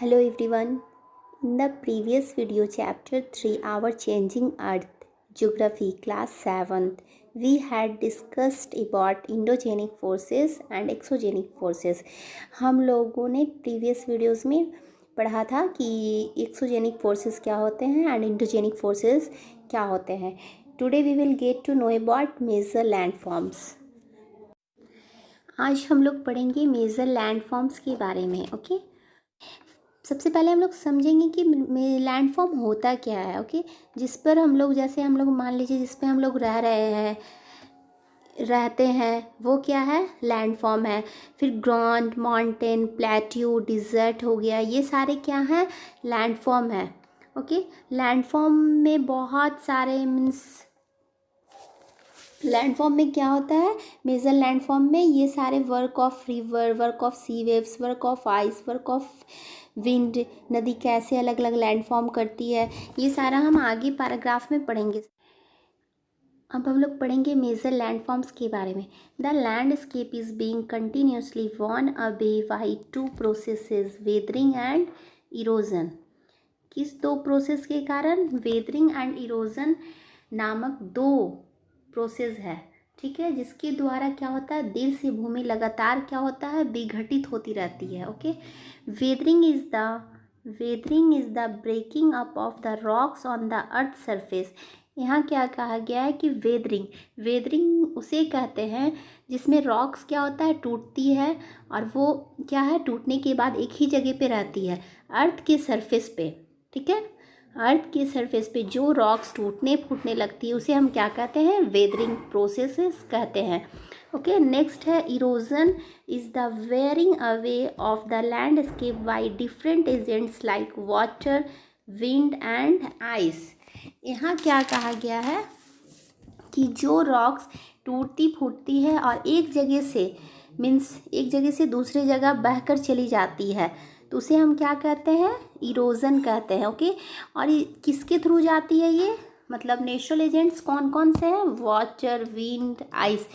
Hello everyone. In the previous video, chapter 3, Our Changing Earth, Geography, class 7th, we had discussed about endogenic forces and exogenic forces. हम लोगों ने previous videos में पढ़ा था कि exogenic forces क्या होते हैं एंड इंडोजेनिक फोर्सेस क्या होते हैं. Today we will get to know about major landforms. आज हम लोग पढ़ेंगे मेजर लैंडफॉर्म्स के बारे में. ओके सबसे पहले हम लोग समझेंगे कि लैंडफॉर्म होता क्या है. ओके जिस पर हम लोग जैसे हम लोग मान लीजिए जिस पे हम लोग रहते हैं वो क्या है, लैंडफॉर्म है. फिर ग्राउंड, माउंटेन, प्लेट्यू, डिज़र्ट हो गया, ये सारे क्या हैं, लैंडफॉर्म है. ओके लैंडफॉर्म में बहुत सारे लैंडफॉर्म में क्या होता है, मेजर लैंडफॉर्म में ये सारे work of river, work of sea waves, work of ice, work of wind, नदी कैसे अलग अलग लैंडफॉर्म करती है, ये सारा हम आगे पैराग्राफ में पढ़ेंगे. अब हम लोग पढ़ेंगे मेजर लैंडफॉर्म्स के बारे में. The landscape is being continuously worn away by two processes, weathering and erosion. किस दो प्रोसेस के कारण, वेदरिंग एंड इरोजन नामक दो प्रोसेस है. ठीक है, जिसके द्वारा क्या होता है, दिल से भूमि लगातार क्या होता है, विघटित होती रहती है. Okay weathering is the breaking up of the rocks on the earth surface. यहाँ क्या कहा गया है कि वेदरिंग उसे कहते हैं जिसमें रॉक्स क्या होता है, टूटती है, और वो क्या है, टूटने के बाद एक ही जगह पे रहती है अर्थ के सरफेस पे. ठीक है, अर्थ के सरफेस पे जो रॉक्स टूटने फूटने लगती है उसे हम क्या कहते हैं, वेदरिंग प्रोसेसेस कहते हैं. ओके नेक्स्ट है erosion is the wearing away of the landscape by different agents like water, wind and ice. यहाँ क्या कहा गया है कि जो रॉक्स टूटती फूटती है और एक जगह से दूसरे जगह बहकर चली जाती है तो उसे हम क्या कहते हैं, इरोजन कहते हैं. ओके और ये किसके थ्रू जाती है, ये मतलब नेचुरल एजेंट्स कौन कौन से हैं, water, wind, ice.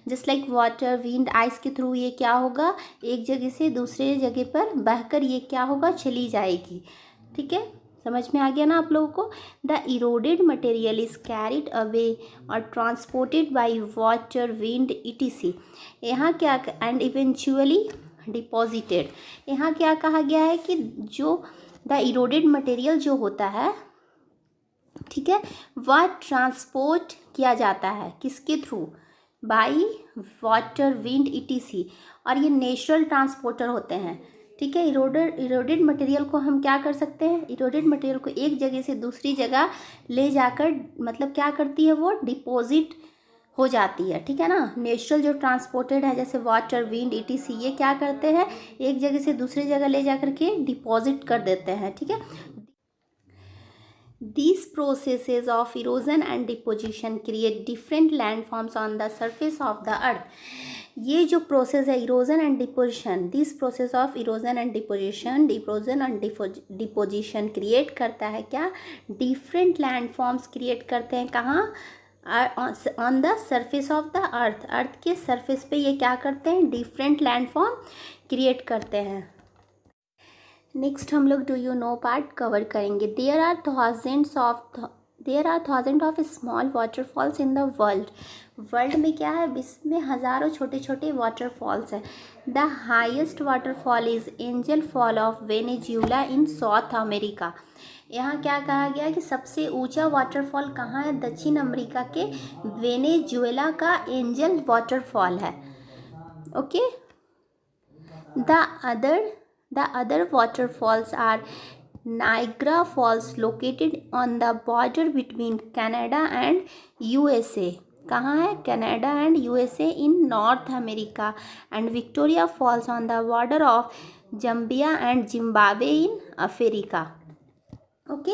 Just like water, wind, ice के थ्रू ये क्या होगा, एक जगह से दूसरे जगह पर बहकर ये क्या होगा, चली जाएगी. ठीक है, समझ में आ गया ना आप लोगों को. The eroded material is carried away और transported by water, wind, etc. यहाँ क्या एंड इवेंचुअली डिपॉजिटेड. यहाँ क्या कहा गया है कि जो द इरोडेड मटेरियल जो होता है, ठीक है, वह ट्रांसपोर्ट किया जाता है किसके through, bye water, wind, etc. और ये नेचुरल ट्रांसपोर्टर होते हैं. ठीक है, इरोडेड मटेरियल को हम क्या कर सकते हैं, इरोडेड मटेरियल को एक जगह से दूसरी जगह ले जाकर मतलब क्या करती है, वो डिपॉजिट हो जाती है. ठीक है ना, नेचुरल जो ट्रांसपोर्टेड है जैसे वाटर, विंड, etc. ये क्या करते हैं, एक जगह से दूसरी जगह ले जा करके डिपॉजिट कर देते हैं. ठीक है, These processes of erosion and deposition create different landforms on the surface of the earth. ये जो प्रोसेस है erosion and deposition, this process of erosion and deposition create करता है क्या, डिफरेंट लैंडफॉर्म्स क्रिएट करते हैं. कहाँ, on the surface of the earth, earth के सरफेस पे ये क्या करते हैं, डिफरेंट लैंडफॉर्म क्रिएट करते हैं. नेक्स्ट हम लोग do you know part cover करेंगे. There are thousand of small waterfalls in the world में क्या है, विश्व में हज़ारों छोटे छोटे वाटरफॉल्स हैं. The highest waterfall is angel fall of Venezuela in south America. यहाँ क्या कहा गया है कि सबसे ऊंचा वाटरफॉल कहाँ है, दक्षिण अमेरिका के वेनेजुएला का एंजल वाटरफॉल है. Okay The other waterfalls are Niagara Falls located on the border between Canada and USA. कहाँ है, Canada and USA in North America, and Victoria Falls on the border of Zambia and Zimbabwe in Africa. Okay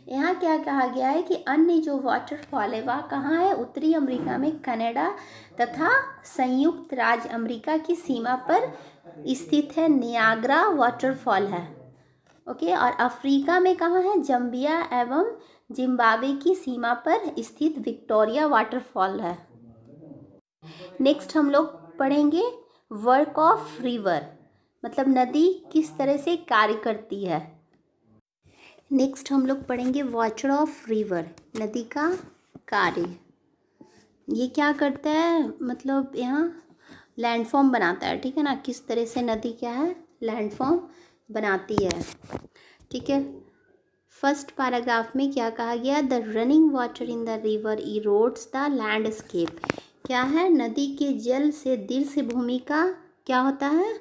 यहाँ क्या कहा गया है कि अन्य जो वाटरफॉल है वह कहाँ है, उत्तरी अमेरिका में कनाडा तथा संयुक्त राज्य अमेरिका की सीमा पर स्थित है, नियाग्रा वाटरफॉल है. ओके और अफ्रीका में कहाँ है, जम्बिया एवं जिम्बाब्वे की सीमा पर स्थित विक्टोरिया वाटरफॉल है. नेक्स्ट हम लोग पढ़ेंगे वर्क ऑफ रिवर. मतलब नदी किस तरह से कार्य करती है। नेक्स्ट हम लोग पढ़ेंगे वाटर ऑफ रिवर, नदी का कार्य। ये क्या करता है, मतलब यहाँ लैंडफॉर्म बनाता है, ठीक है ना। किस तरह से नदी क्या है, लैंडफॉर्म बनाती है, ठीक है। फर्स्ट पैराग्राफ में क्या कहा गया, the running water in the river erodes the landscape. क्या है, नदी के जल से दृश्य भूमि का क्या होता है,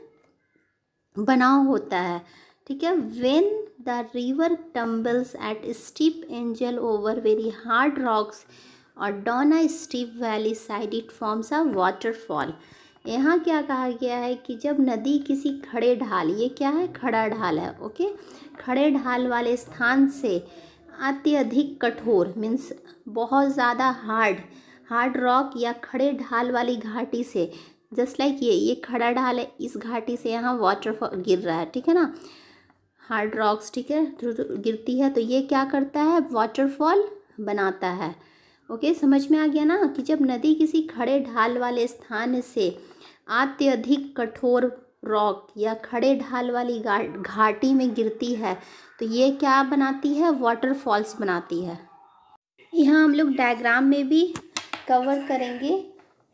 बनाव होता है, ठीक है। When the river tumbles at steep angle over very hard rocks और down a steep valley side it forms a waterfall. यहाँ क्या कहा गया है कि जब नदी किसी खड़े ढाल, ये क्या है, खड़ा ढाल है, ओके, खड़े ढाल वाले स्थान से अत्यधिक कठोर मीन्स बहुत ज़्यादा हार्ड रॉक या खड़े ढाल वाली घाटी से, जस्ट लाइक ये खड़ा ढाल है, इस घाटी से यहाँ वाटरफॉल गिर रहा है, ठीक है ना, हार्ड रॉक्स, ठीक है, गिरती है, तो ये क्या करता है, वाटरफॉल बनाता है। ओके, समझ में आ गया ना कि जब नदी किसी खड़े ढाल वाले स्थान से अत्यधिक कठोर रॉक या खड़े ढाल वाली घाटी में गिरती है तो ये क्या बनाती है, वाटरफॉल्स बनाती है। यहाँ हम लोग डायग्राम में भी कवर करेंगे,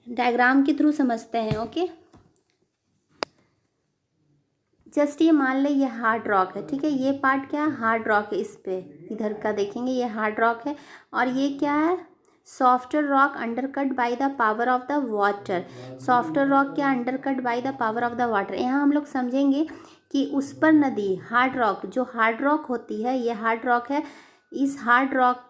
डायग्राम के थ्रू समझते हैं, ओके। जस्ट ये मान ले ये हार्ड रॉक है, ठीक है, ये पार्ट क्या है, हार्ड रॉक है, इस पे इधर का देखेंगे ये हार्ड रॉक है, और ये क्या है, softer rock undercut by the power of the water. Softer rock क्या, undercut by the power of the water. यहाँ हम लोग समझेंगे कि उस पर नदी हार्ड रॉक, जो हार्ड रॉक होती है, ये हार्ड रॉक है, इस हार्ड रॉक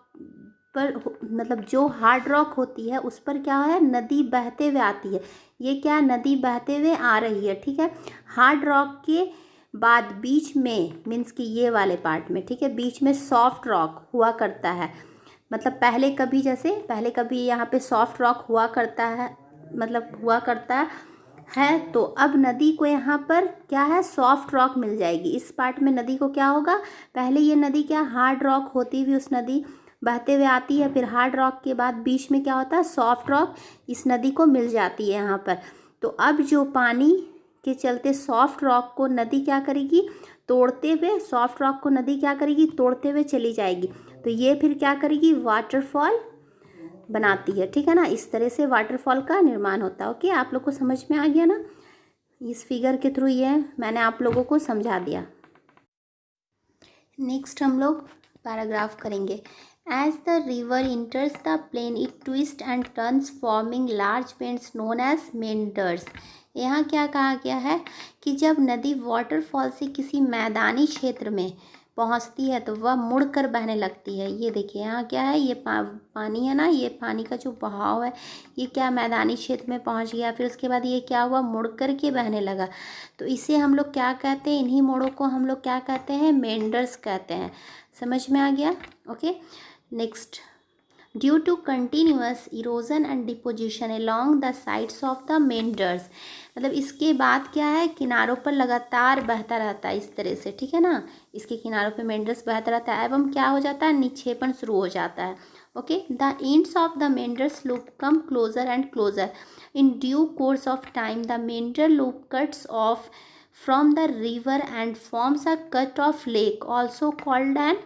पर मतलब जो हार्ड रॉक होती है उस पर क्या है, नदी बहते हुए आती है, ये क्या, नदी बहते हुए आ रही है, ठीक है। हार्ड रॉक के बाद बीच में मीन्स कि ये वाले पार्ट में, ठीक है, बीच में सॉफ्ट रॉक हुआ करता है, मतलब पहले कभी यहाँ पे सॉफ्ट रॉक हुआ करता है, मतलब हुआ करता है, तो अब नदी को यहाँ पर क्या है, सॉफ्ट रॉक मिल जाएगी। इस पार्ट में नदी को क्या होगा, पहले ये नदी क्या हार्ड रॉक होती हुई उस नदी बहते हुए आती है, फिर हार्ड रॉक के बाद बीच में क्या होता है, सॉफ्ट रॉक इस नदी को मिल जाती है यहाँ पर। तो अब जो पानी के चलते सॉफ्ट रॉक को नदी क्या करेगी, तोड़ते हुए, सॉफ्ट रॉक को नदी क्या करेगी, तोड़ते हुए चली जाएगी, तो ये फिर क्या करेगी, वाटरफॉल बनाती है, ठीक है ना। इस तरह से वाटरफॉल का निर्माण होता है। ओके, आप लोग को समझ में आ गया ना, इस फिगर के थ्रू ये मैंने आप लोगों को समझा दिया। नेक्स्ट हम लोग पैराग्राफ करेंगे। As the river enters the plain it twists and turns forming large bends known as meanders. यहाँ क्या कहा गया है कि जब नदी वाटरफॉल से किसी मैदानी क्षेत्र में पहुँचती है तो वह मुड़कर बहने लगती है। ये देखिए यहाँ क्या है, ये पानी है ना, ये पानी का जो बहाव है ये क्या मैदानी क्षेत्र में पहुँच गया, फिर उसके बाद ये क्या हुआ, मुड़ कर के बहने लगा, तो इसे हम लोग क्या कहते हैं, इन्हीं मोड़ों को हम लोग क्या कहते हैं, मेंडर्स कहते हैं। समझ में आ गया, okay. Next, due to continuous erosion and deposition along the sides of the meanders, मतलब इसके बाद क्या है, किनारों पर लगातार बहता रहता है इस तरह से, ठीक है ना, इसके किनारों पे मेंडर्स बहता रहता है एवं क्या हो जाता है, निक्षेपण शुरू हो जाता है। Okay, the ends of the meanders loop come closer and closer in due course of time the meander loop cuts off from the river and forms a cut off lake also called an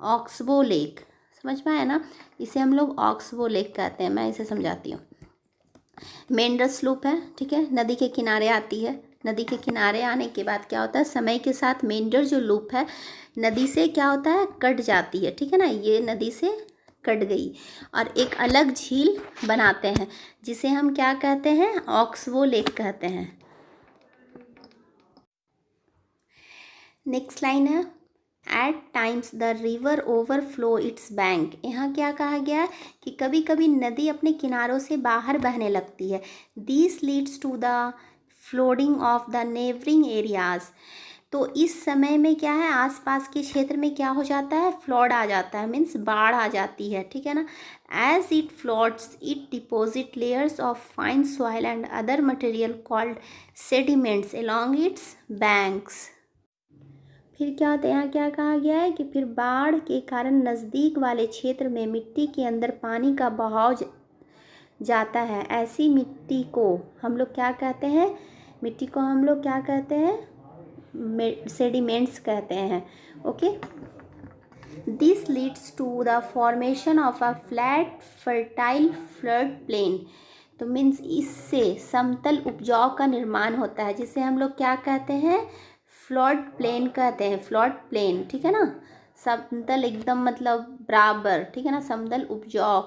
oxbow lake। समझ में आया ना, इसे हम लोग oxbow lake कहते हैं। मैं इसे समझाती हूँ। मेंडर्स लूप है, ठीक है, नदी के किनारे आती है, नदी के किनारे आने के बाद क्या होता है, समय के साथ मेंडर जो लूप है नदी से क्या होता है, कट जाती है, ठीक है ना, ये नदी से कट गई और एक अलग झील बनाते हैं जिसे हम क्या कहते हैं, ऑक्सबो लेक कहते हैं। नेक्स्ट लाइन है, at times the river overflow its bank. यहाँ क्या कहा गया है कि कभी कभी नदी अपने किनारों से बाहर बहने लगती है। This leads to the flooding of the neighbouring areas. तो इस समय में क्या है, आसपास के क्षेत्र में क्या हो जाता है, फ्लड आ जाता है, मीन्स बाढ़ आ जाती है, ठीक है ना। As it floods it deposit layers of fine soil and other material called sediments along its banks. फिर क्या होता है, यहाँ क्या कहा गया है कि फिर बाढ़ के कारण नज़दीक वाले क्षेत्र में मिट्टी के अंदर पानी का बहाव जाता है। ऐसी मिट्टी को हम लोग क्या कहते हैं, मिट्टी को हम लोग क्या कहते हैं, सेडिमेंट्स कहते हैं। Okay, this leads to the formation of a flat fertile flood plain. तो मीन्स इससे समतल उपजाऊ का निर्माण होता है, जिसे हम लोग क्या कहते हैं, फ्लड प्लेन कहते हैं, फ्लड प्लेन, ठीक है ना, समतल एकदम मतलब बराबर, ठीक है ना, समतल उपजाऊ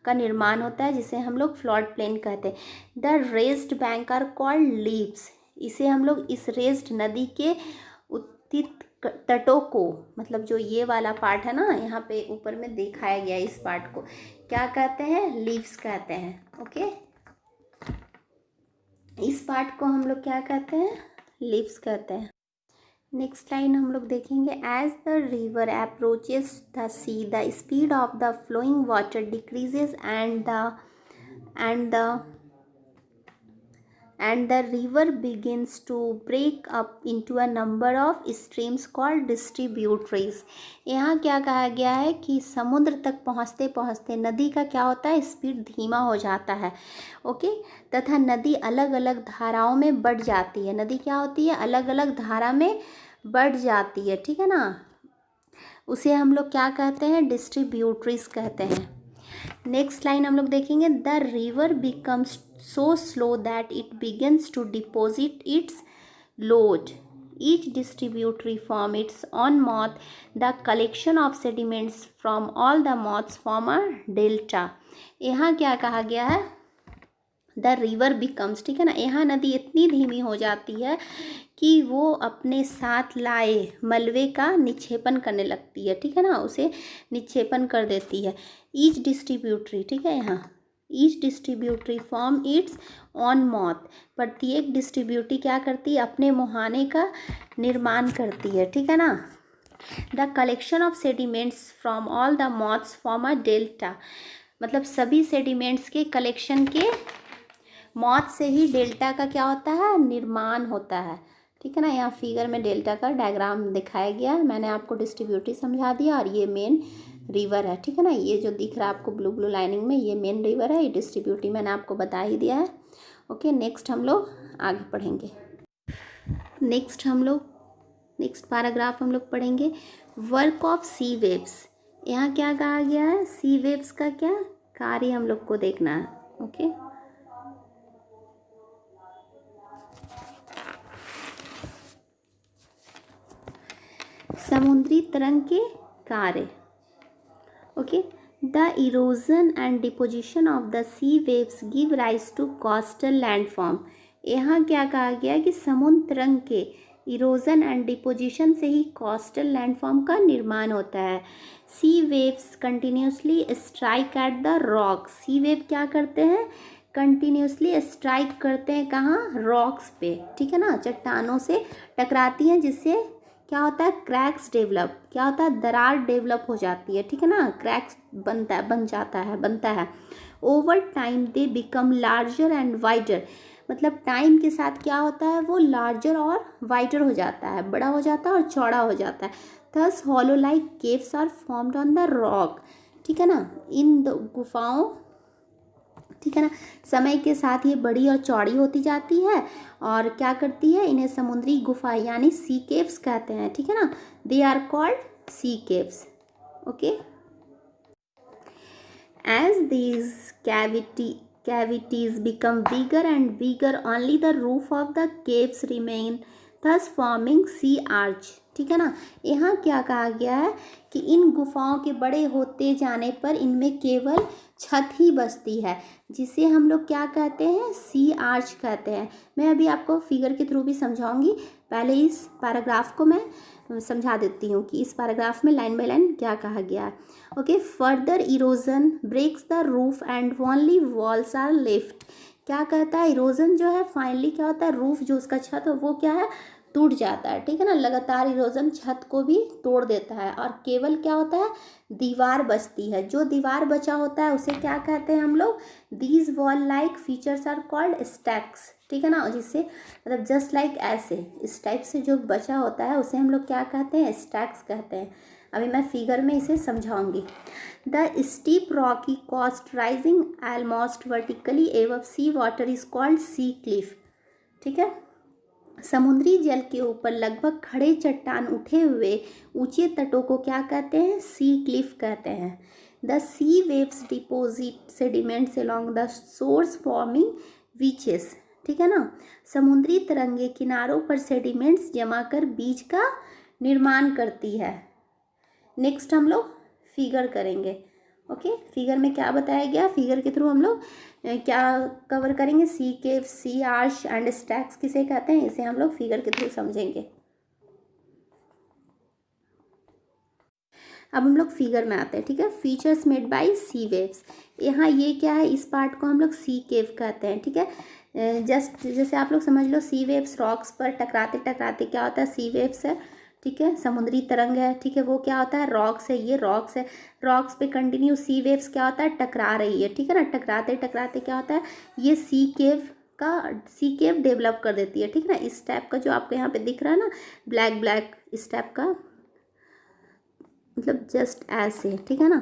का निर्माण होता है, जिसे हम लोग फ्लड प्लेन कहते हैं। The raised bank are called levees. इसे हम लोग इस रेस्ड नदी के उत्तित तटों को, मतलब जो ये वाला पार्ट है ना, यहाँ पे ऊपर में दिखाया गया, इस पार्ट को क्या कहते हैं, लीव्स कहते हैं। ओके, इस पार्ट को हम लोग क्या कहते हैं, लीव्स कहते हैं। नेक्स्ट लाइन हम लोग देखेंगे, as the river approaches the sea the speed of the flowing water decreases and the river begins to break up into a number of streams called distributaries। यहाँ क्या कहा गया है कि समुद्र तक पहुँचते पहुँचते नदी का क्या होता है, स्पीड धीमा हो जाता है। ओके, तथा नदी अलग अलग धाराओं में बढ़ जाती है। नदी क्या होती है, अलग अलग धारा में बढ़ जाती है, ठीक है ना, उसे हम लोग क्या कहते हैं, डिस्ट्रीब्यूटरीज कहते हैं। नेक्स्ट लाइन हम लोग देखेंगे, the river becomes so slow that it begins to deposit its load. Each distributary form its own mouth. The collection of sediments from all the mouths form a delta. यहाँ क्या कहा गया है, the river becomes, ठीक है ना, यहाँ नदी इतनी धीमी हो जाती है कि वो अपने साथ लाए मलबे का निक्षेपण करने लगती है, ठीक है ना, उसे निक्षेपण कर देती है। ईच डिस्ट्रीब्यूटरी, ठीक है, यहाँ each distributary form its own moth. प्रत्येक डिस्ट्रीब्यूटरी क्या करती है, अपने मुहाने का निर्माण करती है, ठीक है ना। The collection of sediments from all the mouths form a delta. मतलब सभी सेडिमेंट्स के कलेक्शन के मॉथ से ही डेल्टा का क्या होता है, निर्माण होता है, ठीक है ना। यहाँ फिगर में डेल्टा का डायग्राम दिखाया गया है, मैंने आपको डिस्ट्रीब्यूटरी समझा दिया, और ये मेन रिवर है, ठीक है ना, ये जो दिख रहा है आपको ब्लू ब्लू लाइनिंग में, ये मेन रिवर है, ये डिस्ट्रीब्यूटरी मैंने आपको बता ही दिया है। ओके, नेक्स्ट हम लोग आगे पढ़ेंगे। नेक्स्ट पैराग्राफ हम लोग पढ़ेंगे, वर्क ऑफ सी वेव्स। यहाँ क्या कहा गया है, सी वेव्स का क्या कार्य हम लोग को देखना है। ओके, समुद्री तरंग के कार्य। Okay, the erosion and deposition of the sea waves give rise to coastal landform. यहाँ क्या कहा गया कि समुद्र तरंग के इरोजन एंड डिपोजिशन से ही कोस्टल लैंडफॉर्म का निर्माण होता है। Sea waves continuously strike at the rock. Sea wave क्या करते हैं, कंटिन्यूसली स्ट्राइक करते हैं, कहाँ, रॉक्स पे, ठीक है ना, चट्टानों से टकराती हैं, जिससे क्या होता है, क्रैक्स डेवलप, क्या होता है, दरार डेवलप हो जाती है, ठीक है ना, क्रैक्स बनता है। Over time they become larger and wider. मतलब टाइम के साथ क्या होता है, वो लार्जर और वाइडर हो जाता है, बड़ा हो जाता है और चौड़ा हो जाता है। Thus hollow like caves are formed on the rock, ठीक है ना, इन गुफाओं, ठीक है ना, समय के साथ ये बड़ी और चौड़ी होती जाती है, और क्या करती है, इन्हें समुद्री गुफा यानी सी केव्स कहते हैं, ठीक है ना, they are called sea caves. Okay, as these cavities become bigger and bigger, only the roof of the caves remain, thus forming sea arch। ठीक है ना, यहाँ क्या कहा गया है कि इन गुफाओं के बड़े होते जाने पर इनमें केवल छत ही बचती है, जिसे हम लोग क्या कहते हैं, सी आर्च कहते हैं। मैं अभी आपको फिगर के थ्रू भी समझाऊंगी, पहले इस पैराग्राफ को मैं समझा देती हूँ कि इस पैराग्राफ में लाइन बाय लाइन क्या कहा गया है। Okay, further erosion breaks the roof and only walls are left. क्या कहता है, इरोजन जो है फाइनली क्या होता है, रूफ जो उसका छत है वो क्या है, टूट जाता है, ठीक है ना, लगातार इरोजन छत को भी तोड़ देता है, और केवल क्या होता है, दीवार बचती है। जो दीवार बचा होता है उसे क्या कहते हैं हम लोग, these wall like features are called stacks, ठीक है ना, जिससे मतलब जस्ट लाइक ऐसे इस टाइप से जो बचा होता है उसे हम लोग क्या कहते हैं, स्टैक्स कहते हैं। अभी मैं फिगर में इसे समझाऊंगी। The steep rocky coast rising almost vertically above sea water is called sea cliff, ठीक है। समुद्री जल के ऊपर लगभग खड़े चट्टान उठे हुए ऊंचे तटों को क्या कहते हैं? सी क्लिफ कहते हैं। The sea waves deposit sediments along the shore forming beaches, ठीक है ना। समुद्री तरंगे किनारों पर सेडिमेंट्स जमा कर बीज का निर्माण करती है। नेक्स्ट हम लोग फिगर करेंगे। ओके, फिगर में क्या बताया गया? फिगर के थ्रू हम लोग क्या कवर करेंगे? सी केव, सी आर्च एंड स्टैक्स किसे कहते हैं, इसे हम लोग फिगर के थ्रू समझेंगे। अब हम लोग फिगर में आते हैं, ठीक है। Features made by sea waves, यहाँ ये क्या है? इस पार्ट को हम लोग सी केव कहते हैं, ठीक है। जस्ट जैसे आप लोग समझ लो, सी वेव्स रॉक्स पर टकराते टकराते क्या होता है? सी वेव्स है, ठीक है। समुद्री तरंग है, ठीक है, वो क्या होता है? रॉक्स है, ये रॉक्स है। रॉक्स पे कंटिन्यू सी वेव्स क्या होता है? टकरा रही है, ठीक है ना। टकराते टकराते क्या होता है? ये सी केव डेवलप कर देती है, ठीक है ना। इस टाइप का जो आपको यहाँ पे दिख रहा है ना, ब्लैक ब्लैक, इस टाइप का, मतलब जस्ट ऐसे, ठीक है ना।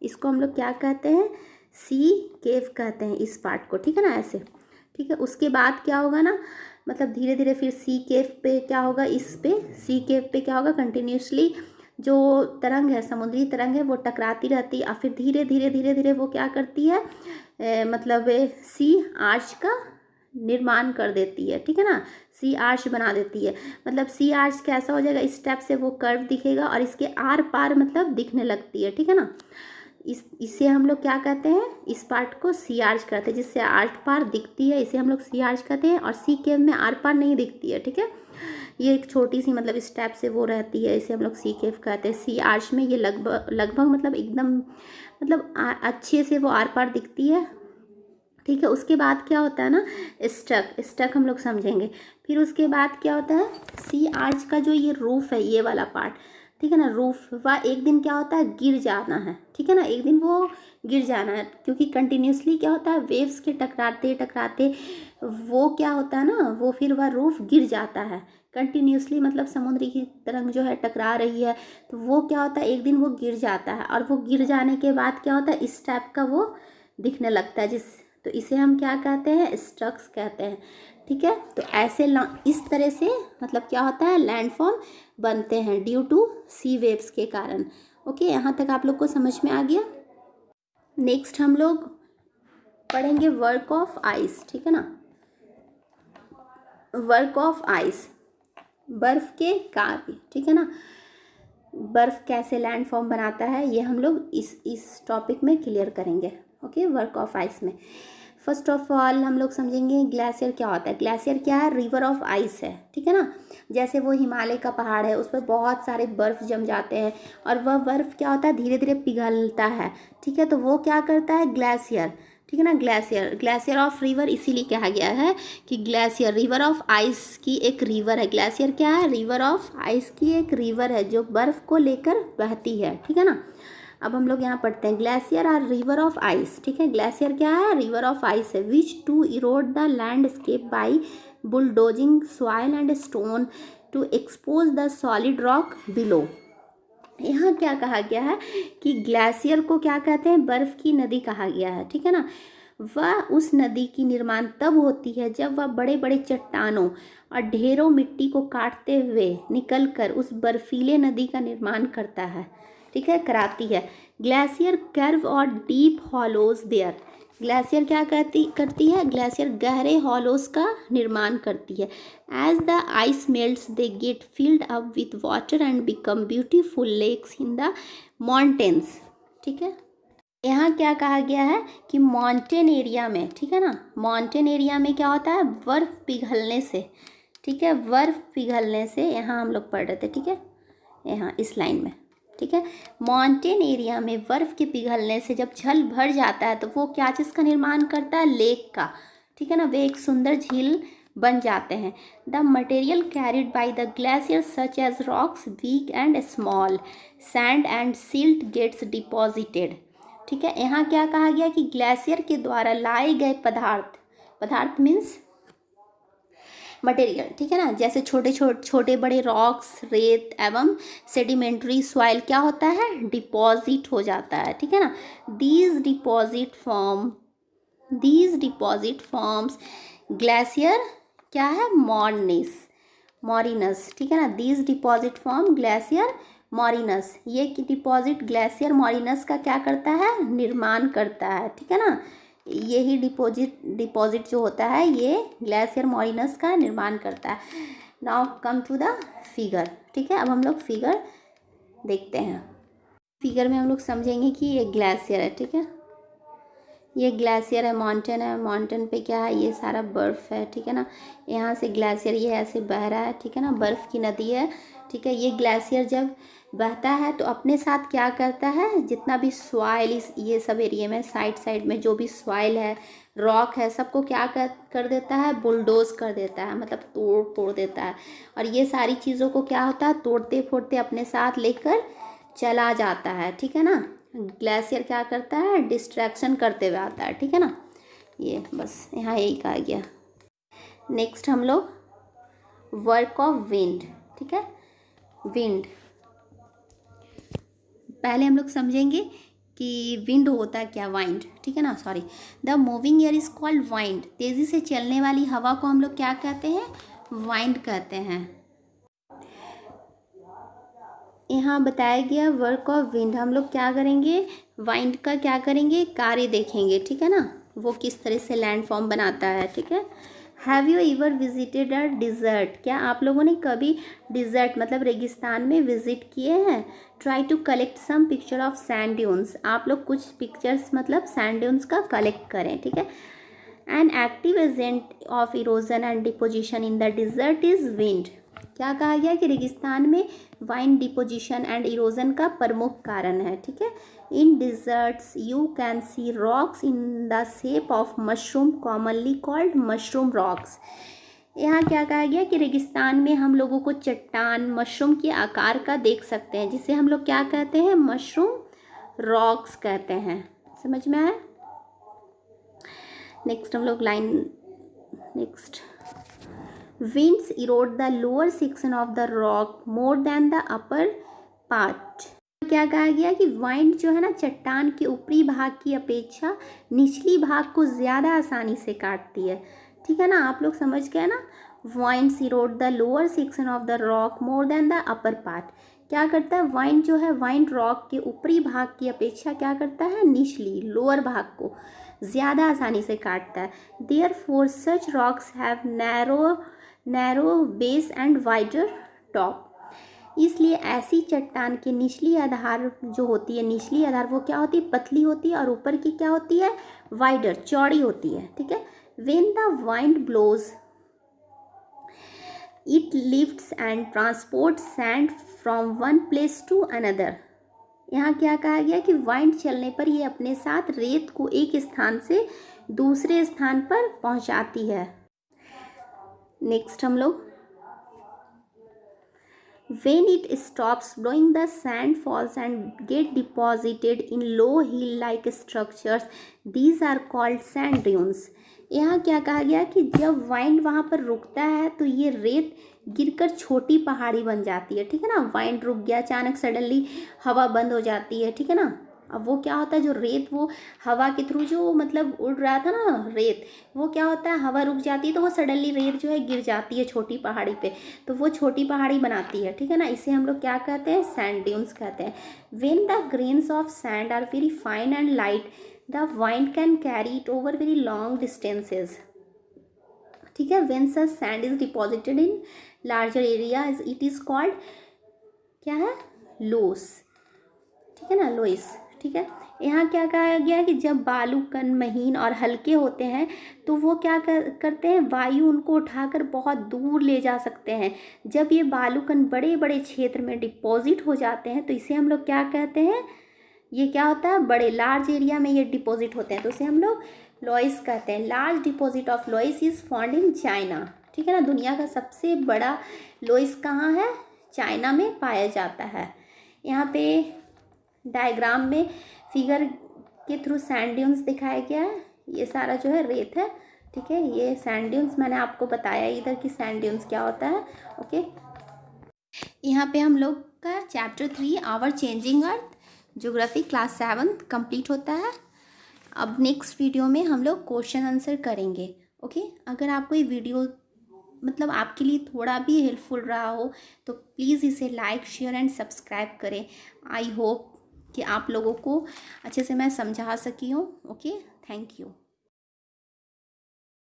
इसको हम लोग क्या कहते हैं? सी केव कहते हैं इस पार्ट को, ठीक है ना, ऐसे, ठीक है। उसके बाद क्या होगा ना, मतलब धीरे धीरे फिर सी केव पे क्या होगा? इस पे सी केव पे क्या होगा? कंटिन्यूसली जो तरंग है, समुद्री तरंग है, वो टकराती रहती है और फिर धीरे धीरे धीरे धीरे वो क्या करती है? मतलब सी आर्च का निर्माण कर देती है, ठीक है ना। सी आर्च बना देती है, मतलब सी आर्च कैसा हो जाएगा? इस स्टेप से वो कर्व दिखेगा और इसके आर पार मतलब दिखने लगती है, ठीक है ना। इसे हम लोग क्या कहते हैं? इस पार्ट को सी आर्च कहते हैं, जिससे आर्च पार दिखती है, इसे हम लोग सी आर्च कहते हैं। और सी केव में आर पार नहीं दिखती है, ठीक है। ये एक छोटी सी मतलब स्टेप से वो रहती है, इसे हम लोग सी केव कहते हैं। सी आर्च में ये लगभग लगभग मतलब एकदम मतलब अच्छे से वो आर पार दिखती है, ठीक है। उसके बाद क्या होता है ना, स्टक हम लोग समझेंगे। फिर उसके बाद क्या होता है? सी आर्च का जो ये रूफ है, ये वाला पार्ट, ठीक है ना, रूफ, वह एक दिन क्या होता है? गिर जाना है, ठीक है ना। एक दिन वो गिर जाना है, क्योंकि कंटिन्यूसली क्या होता है? वेव्स के टकराते टकराते वो क्या होता है ना, वो फिर वह रूफ गिर जाता है कंटिन्यूसली, मतलब समुद्र की तरंग जो है टकरा रही है, तो वो क्या होता है? एक दिन वो गिर जाता है और वो गिर जाने के बाद क्या होता है? इस टाइप का वो दिखने लगता है, तो इसे हम क्या कहते हैं? स्ट्रक्स कहते हैं, ठीक है। तो ऐसे इस तरह से मतलब क्या होता है? लैंडफॉर्म बनते हैं ड्यू टू सी वेव्स के कारण। ओके, यहाँ तक आप लोग को समझ में आ गया। नेक्स्ट हम लोग पढ़ेंगे वर्क ऑफ आइस, ठीक है ना। वर्क ऑफ आइस, बर्फ के कार्य, ठीक है ना। बर्फ कैसे लैंडफॉर्म बनाता है, ये हम लोग इस टॉपिक में क्लियर करेंगे। ओके, वर्क ऑफ आइस में फर्स्ट ऑफ ऑल हम लोग समझेंगे ग्लेशियर क्या होता है। ग्लेशियर क्या है? रिवर ऑफ आइस है, ठीक है ना। जैसे वो हिमालय का पहाड़ है, उस पर बहुत सारे बर्फ़ जम जाते हैं और वह बर्फ़ क्या होता है? धीरे धीरे पिघलता है, ठीक है। तो वो क्या करता है? ग्लेशियर, ठीक है ना। ग्लेशियर ऑफ रिवर इसीलिए कहा गया है कि ग्लेशियर रिवर ऑफ आइस की एक रिवर है। ग्लेशियर क्या है? रिवर ऑफ आइस की एक रिवर है जो बर्फ़ को लेकर बहती है, ठीक है ना। अब हम लोग यहाँ पढ़ते हैं glacier are river of ice, ठीक है। ग्लेशियर क्या है? रिवर ऑफ आइस है which to erode the landscape by bulldozing soil and stone to expose the solid rock below. यहाँ क्या कहा गया है कि ग्लेशियर को क्या कहते हैं? बर्फ़ की नदी कहा गया है, ठीक है ना। वह उस नदी की निर्माण तब होती है जब वह बड़े बड़े चट्टानों और ढेरों मिट्टी को काटते हुए निकलकर उस बर्फीले नदी का निर्माण करता है, ठीक है, कराती है। ग्लेशियर कर्व और डीप हॉलोज देयर। ग्लेशियर क्या करती है? ग्लेशियर गहरे हॉलोज का निर्माण करती है। As the ice melts they get filled up with water and become beautiful lakes in the mountains, ठीक है। यहाँ क्या कहा गया है कि माउंटेन एरिया में, ठीक है ना, माउंटेन एरिया में क्या होता है? बर्फ़ पिघलने से, ठीक है, बर्फ़ पिघलने से, यहाँ हम लोग पढ़ रहे थे, ठीक है, यहाँ इस लाइन में, ठीक है। माउंटेन एरिया में बर्फ़ के पिघलने से जब जल भर जाता है तो वो क्या चीज़ का निर्माण करता है? लेक का, ठीक है ना। वे एक सुंदर झील बन जाते हैं। The material carried by the glacier such as rocks weak and small sand and silt gets deposited, ठीक है। यहाँ क्या कहा गया कि ग्लेशियर के द्वारा लाए गए पदार्थ मीन्स मटेरियल, ठीक है ना, जैसे छोटे बड़े रॉक्स, रेत एवं सेडिमेंट्री सॉइल क्या होता है? डिपॉजिट हो जाता है, ठीक है ना। दीज डिपॉजिट फॉर्म्स ग्लेशियर क्या है? मॉर्निस, मॉरिनस, ठीक है ना। दीज डिपॉजिट फॉर्म ग्लेशियर मॉरिनस, ये डिपॉजिट ग्लेशियर मॉरिनस का क्या करता है, निर्माण करता है, ठीक है ना। यही डिपॉजिट जो होता है ये ग्लेशियर मॉरिनस का निर्माण करता है। Now come to the figure, ठीक है। अब हम लोग फिगर देखते हैं। फिगर में हम लोग समझेंगे कि ये ग्लेशियर है, ठीक है। ये ग्लेशियर है, माउंटेन है, माउंटेन पे क्या है, ये सारा बर्फ़ है, ठीक है ना। यहाँ से ग्लेशियर ये ऐसे बह रहा है, ठीक है ना, बर्फ़ की नदी है, ठीक है। ये ग्लेशियर जब बहता है तो अपने साथ क्या करता है, जितना भी सॉइल इस ये सब एरिया में साइड में जो भी सॉइल है, रॉक है, सबको क्या कर देता है, बुलडोज कर देता है, मतलब तोड़ देता है। और ये सारी चीज़ों को क्या होता है, तोड़ते फोड़ते अपने साथ लेकर चला जाता है, ठीक है ना। ग्लेशियर क्या करता है, डिस्ट्रैक्शन करते हुए आता है, ठीक है ना। ये बस यहाँ यही कहा गया। नेक्स्ट हम लोग वर्क ऑफ विंड, ठीक है। विंड पहले हम लोग समझेंगे कि विंड होता है क्या, वाइंड, ठीक है ना, sorry. The moving air is called wind, तेज़ी से चलने वाली हवा को हम लोग क्या कहते हैं, वाइंड कहते हैं। यहाँ बताया गया वर्क ऑफ विंड, हम लोग क्या करेंगे, वाइंड का क्या करेंगे, कार्य देखेंगे, ठीक है ना, वो किस तरह से लैंड फॉर्म बनाता है, ठीक है। Have you ever visited a desert, क्या आप लोगों ने कभी डिज़र्ट मतलब रेगिस्तान में विजिट किए हैं। Try to collect some picture of sand dunes, आप लोग कुछ पिक्चर्स मतलब सैंड ड्यून्स का कलेक्ट करें, ठीक है। An active agent of erosion and deposition in the desert is wind, क्या कहा गया कि रेगिस्तान में वाइन डिपोजिशन एंड इरोजन का प्रमुख कारण है, ठीक है। In deserts you can see rocks in the shape of mushroom commonly called mushroom rocks, यहाँ क्या कहा गया कि रेगिस्तान में हम लोगों को चट्टान मशरूम के आकार का देख सकते हैं, जिसे हम लोग क्या कहते हैं, मशरूम रॉक्स कहते हैं। समझ में आया। नेक्स्ट हम लोग line next, winds erode the lower section of the rock more than the upper part, क्या कहा गया कि वाइंड जो है ना चट्टान के ऊपरी भाग की अपेक्षा निचली भाग को ज़्यादा आसानी से काटती है, ठीक है ना। आप लोग समझ गए ना, winds Erode the lower section of the rock more than the upper part, क्या करता है, वाइंड जो है वाइंड रॉक के ऊपरी भाग की अपेक्षा क्या करता है, निचली लोअर भाग को ज़्यादा आसानी से काटता है। Therefore such rocks have narrow base and wider top, इसलिए ऐसी चट्टान की निचली आधार जो होती है, निचली आधार वो क्या होती है, पतली होती है, और ऊपर की क्या होती है, वाइडर चौड़ी होती है, ठीक है। When the wind blows it lifts and transport sand from one place to another, यहाँ क्या कहा गया कि वाइंड चलने पर ये अपने साथ रेत को एक स्थान से दूसरे स्थान पर पहुँचाती है। नेक्स्ट हम लोग, when it stops blowing the sand falls and get deposited in low hill like structures, these are called sand dunes, यहाँ क्या कहा गया कि जब वाइंड वहाँ पर रुकता है तो ये रेत गिरकर छोटी पहाड़ी बन जाती है, ठीक है ना। वाइंड रुक गया, अचानक सडनली हवा बंद हो जाती है, ठीक है ना। अब वो क्या होता है, जो रेत वो हवा के थ्रू जो मतलब उड़ रहा था ना रेत, वो क्या होता है, हवा रुक जाती है तो वो सडनली रेत जो है गिर जाती है छोटी पहाड़ी पे, तो वो छोटी पहाड़ी बनाती है, ठीक है ना। इसे हम लोग क्या कहते हैं, सैंड ड्यून्स कहते हैं। When the grains of sand are very fine and light the wind can carry it over very long distances, ठीक है। When such sand is deposited in larger area it is called क्या है, loss, ठीक है ना, Lewis, ठीक है। यहाँ क्या कहा गया कि जब बालू कण महीन और हल्के होते हैं तो वो क्या करते हैं, वायु उनको उठाकर बहुत दूर ले जा सकते हैं। जब ये बालू कण बड़े बड़े क्षेत्र में डिपॉजिट हो जाते हैं तो इसे हम लोग क्या कहते हैं, ये क्या होता है, बड़े लार्ज एरिया में ये डिपॉजिट होते हैं तो उसे हम लोग लॉइस कहते हैं। Large deposit of लॉइस is found in China, ठीक है ना। दुनिया का सबसे बड़ा लॉइस कहाँ है, चाइना में पाया जाता है। यहाँ पे डायग्राम में फिगर के थ्रू सैंड ड्यून्स दिखाया गया है, ये सारा जो है रेत है, ठीक है। ये सैंड ड्यून्स मैंने आपको बताया इधर कि सैंड ड्यून्स क्या होता है, ओके। यहाँ पे हम लोग का chapter 3 our changing earth geography class 7 complete होता है। अब नेक्स्ट वीडियो में हम लोग क्वेश्चन आंसर करेंगे, ओके। अगर आपको ये वीडियो मतलब आपके लिए थोड़ा भी हेल्पफुल रहा हो तो प्लीज़ इसे लाइक शेयर एंड सब्सक्राइब करें। आई होप कि आप लोगों को अच्छे से मैं समझा सकी हूँ। Okay, thank you.